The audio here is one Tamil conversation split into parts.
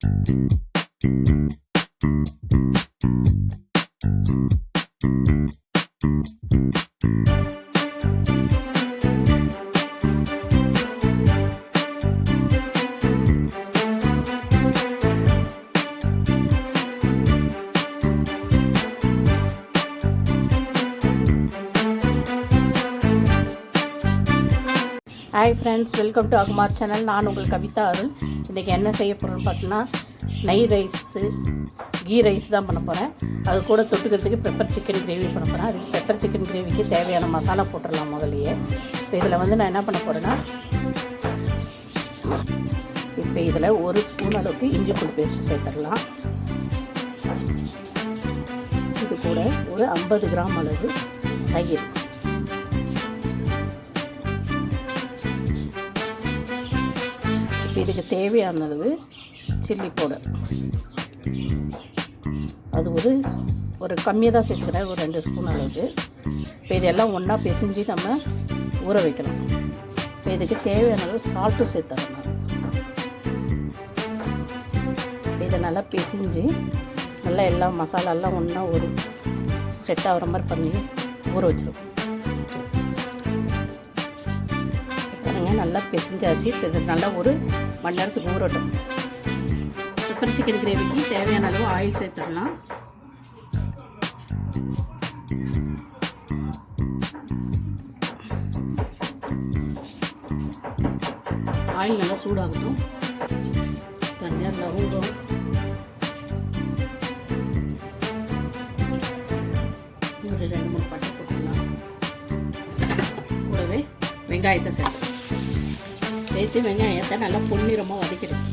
ஹாய் ஃப்ரெண்ட்ஸ், வெல்கம் டு அகுமார் சேனல். நான் உங்கள் கவிதா அருள். இன்றைக்கி என்ன செய்ய போகிறோன்னு பார்த்தீங்கன்னா, நெய் ரைஸு, கீ ரைஸ் தான் பண்ண போகிறேன். அது கூட தொட்டுக்கிறதுக்கு பெப்பர் சிக்கன் கிரேவி பண்ண போகிறேன். அதுக்கு பெப்பர் சிக்கன் கிரேவிக்கு தேவையான மசாலா போட்டுடலாம் முதலையே. இப்போ இதில் நான் என்ன பண்ண போகிறேன்னா, இப்போ இதில் 1 ஸ்பூன் அளவுக்கு இஞ்சி பூண்டு பேஸ்ட்டு சேர்த்துடலாம். இது கூட ஒரு 50 கிராம் அளவு தயிர், இதுக்கு தேவையான அளவு சில்லி பவுடர், அது ஒரு கம்மியாக தான் சேர்த்துக்கிறேன், ஒரு 2 ஸ்பூன் அளவுக்கு. இப்போ இதெல்லாம் ஒன்றா பிசைஞ்சு நம்ம ஊற வைக்கலாம். இப்போ இதுக்கு தேவையான அளவு சால்ட்டும் சேர்த்துறேன். இதை நல்லா பிசைஞ்சு நல்லா எல்லா மசாலாலாம் ஒன்றா ஒரு செட் ஆகிற மாதிரி பண்ணி ஊற வச்சிருக்கோம். நல்லா பிசைஞ்சாச்சு. இப்போ இது நல்லா 1 மணி நேரத்துக்கு ஊறட்டும். பெப்பர் சிக்கன் கிரேவிக்கு தேவையான அளவு ஆயில் சேர்த்துடலாம். ஆயில் நல்லா சூடாகட்டும். கொஞ்சம் லவங்கம், ஒரு 2-3 பட்டை போட்டுடலாம். கூடவே வெங்காயத்தை சேர்த்து வெங்காயத்தை நல்லா பொன்னிறமாக வதக்கிடும்.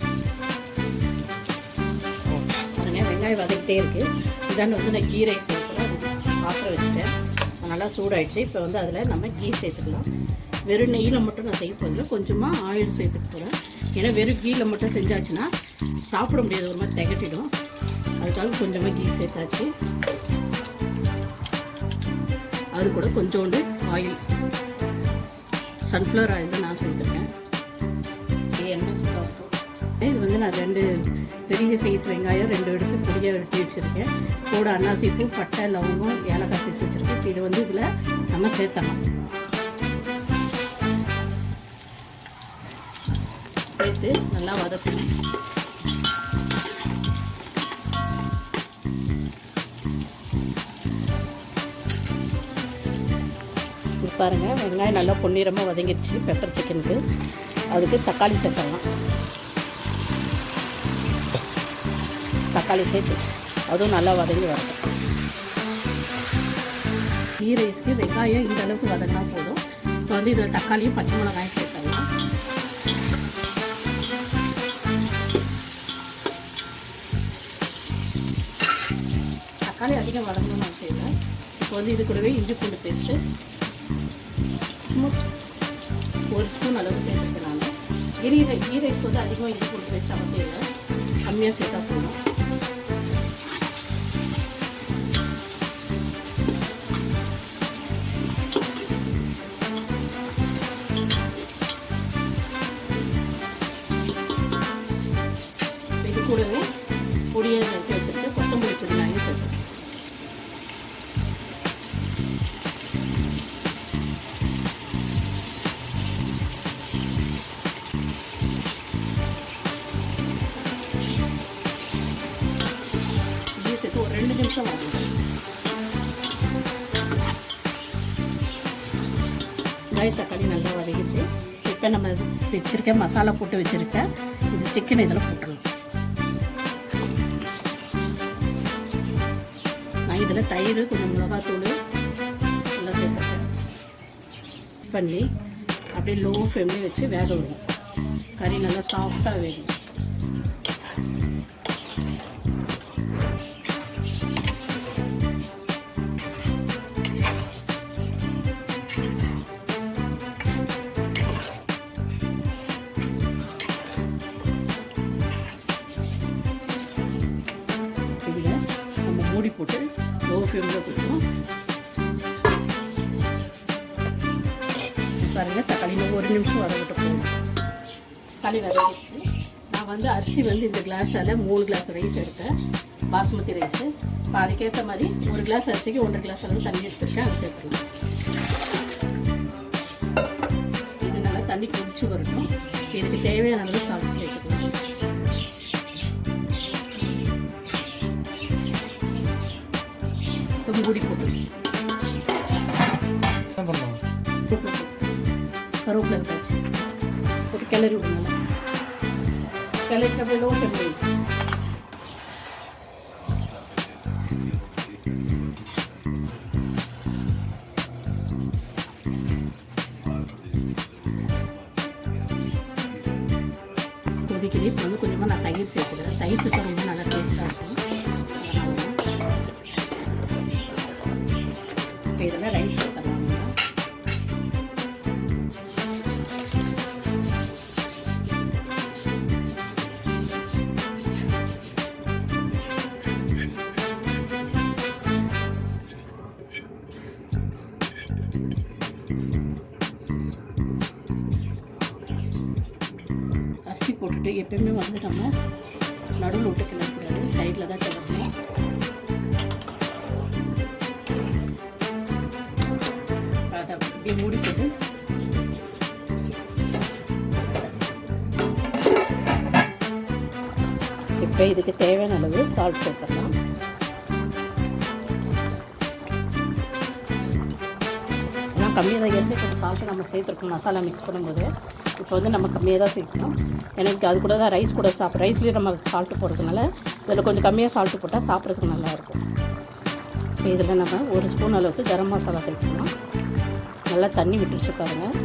பாருங்க, வெங்காயம் வதக்கிட்டே இருக்குது. இதான் நான் கீ ரைஸ் சேர்த்துக்கலாம். அது பாத்திரம் வச்சுட்டேன், நல்லா சூடாயிடுச்சு. இப்போ அதில் நம்ம கீ சேர்த்துக்கலாம். வெறும் நெய்யில் மட்டும் நான் செய்ய போதில் கொஞ்சமாக ஆயில் சேர்த்துக்க போகிறேன். ஏன்னா வெறும் கீயில் மட்டும் செஞ்சாச்சுன்னா சாப்பிட முடியாது, ஒரு மாதிரி திகட்டிடும். அதுக்காக கொஞ்சமாக கீ சேர்த்தாச்சு. அது கூட கொஞ்சோண்டு ஆயில், சன்ஃப்ளவர் ஆயில் தான் நான் சேர்த்துருக்கேன். இது நான் 2 பெரிய சைஸ் வெங்காயம் 2 எடுத்து பொடியாக வெட்டி வச்சுருக்கேன். கூட அன்னாசிப்பூ, பட்டை, லவங்கம், ஏலக்காய் சேர்த்து வச்சுருக்கேன். இது இதில் நம்ம சேர்த்தலாம். சேர்த்து நல்லா வதக்கணும். பாருங்கள், வெங்காயம் நல்லா பொன்னிறமாக வதங்கிடுச்சு. பெப்பர் சிக்கனுக்கு அதுக்கு தக்காளி சேர்த்தலாம். தக்காளி சேர்த்து அதுவும் நல்லா வதங்கி வரணும். கீ ரைஸ்க்கு வெங்காயம் இந்த அளவுக்கு வதங்கினா போதும். இப்போ இதில் தக்காளியும் பச்சை மிளகாயும் சேர்த்தலாம். தக்காளி அதிகம் வதங்கணும்னு அவசியம் இல்லை. இப்போ இது கூடவே இஞ்சி பூண்டு பேஸ்ட்டு 1 ஸ்பூன் அளவு சேர்த்துக்கிறாங்க. கீ ரைஸ் அதிகமாக இஞ்சி பூண்டு பேஸ்ட் அவசியம் இல்லை, கம்மியாக சேர்த்தா போதும். இது கூடவே பொடியை வச்சு வச்சுட்டு கொத்தமல்லி புதினாயும் சேர்த்து ஒரு 2 நிமிஷம் ஆகும். தக்காளி நல்லா வதங்கிச்சு. இப்போ நம்ம வச்சுருக்கேன், மசாலா போட்டு வச்சுருக்கேன். இது சிக்கன் இதில் போட்டுடலாம். நான் இதில் தயிர், கொஞ்சம் மிளகாத்தூள் எல்லாம் சேர்த்துருக்கேன். பண்ணி அப்படியே லோ ஃப்ளேம்லேயே வச்சு வேக விடணும். கறி நல்லா சாஃப்டாக வேகும். மூடி போட்டு லோ ஃப்ளேமில் கொடுக்கணும். பாருங்கள், தக்காளி 1 நிமிஷம் வதங்கிட்டு போகணும். தக்காளி வதங்கிடுச்சு. நான் நான் வந்து அரிசி வந்து இந்த கிளாஸால் 3 கிளாஸ் ரைஸ் எடுத்தேன், பாஸ்மதி ரைஸு. இப்போ அதுக்கேற்ற மாதிரி 1 கிளாஸ் அரிசிக்கு 1.5 கிளாஸ் அளவு தண்ணி எடுத்துருக்கேன், அதை சேர்த்துக்கலாம். இது நல்லா தண்ணி கொதிச்சு வரட்டும். இதுக்கு தேவையான அளவு சால்ட் சேர்த்துக்கலாம். இப்போ மூடி போட்டு கருவேப்பிலை இருக்காச்சு ஒரு கிளறி விடணும். கிளறிட்டு லோ பண்ணி கொதிக்குது. இப்போ வந்து கொஞ்சமாக நான் தயிர் சேர்த்துக்கிறேன். தயிர் சேர்த்தா ரொம்ப நல்லா டேஸ்ட்டாக இருக்கும். இப்போ இதெல்லாம் ரைஸ் சேர்த்தலாம். அரிசி போட்டுட்டு எப்பயுமே வந்து நம்ம நடுவில் விட்டு கிளறக்கூடாது, சைடில் தான் கிளறணும். அதை அப்படியே மூடி போட்டு இப்போ இதுக்கு தேவையான அளவு சால்ட் சேர்த்துடலாம். ஆனால் கம்மியாக தான் ஏற்கனவே கொஞ்சம் சால்ட்டு நம்ம சேர்த்துருக்கோம் மசாலா மிக்ஸ் பண்ணும்போது. இப்போ வந்து நம்ம கம்மியாக தான் சேர்க்கணும். எனக்கு அது கூட தான் ரைஸ் கூட ரைஸ்லேயே நம்ம சால்ட்டு போடுறதுனால இதில் கொஞ்சம் கம்மியாக சால்ட்டு போட்டால் சாப்பிட்றதுக்கு நல்லாயிருக்கும். இப்போ இதில் நம்ம 1 ஸ்பூன் அளவுக்கு கரம் மசாலா சேர்க்கணும். நல்லா தண்ணி விட்டுருச்சு பாருங்கள்.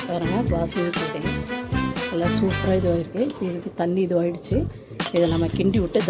பாருங்கள், பாஸ்மதி ரைஸ் நல்லா சூப்பராக இதுவாகிருக்கு. இதுக்கு தண்ணி இதுவாகிடுச்சு. இதை நம்ம கிண்டி விட்டு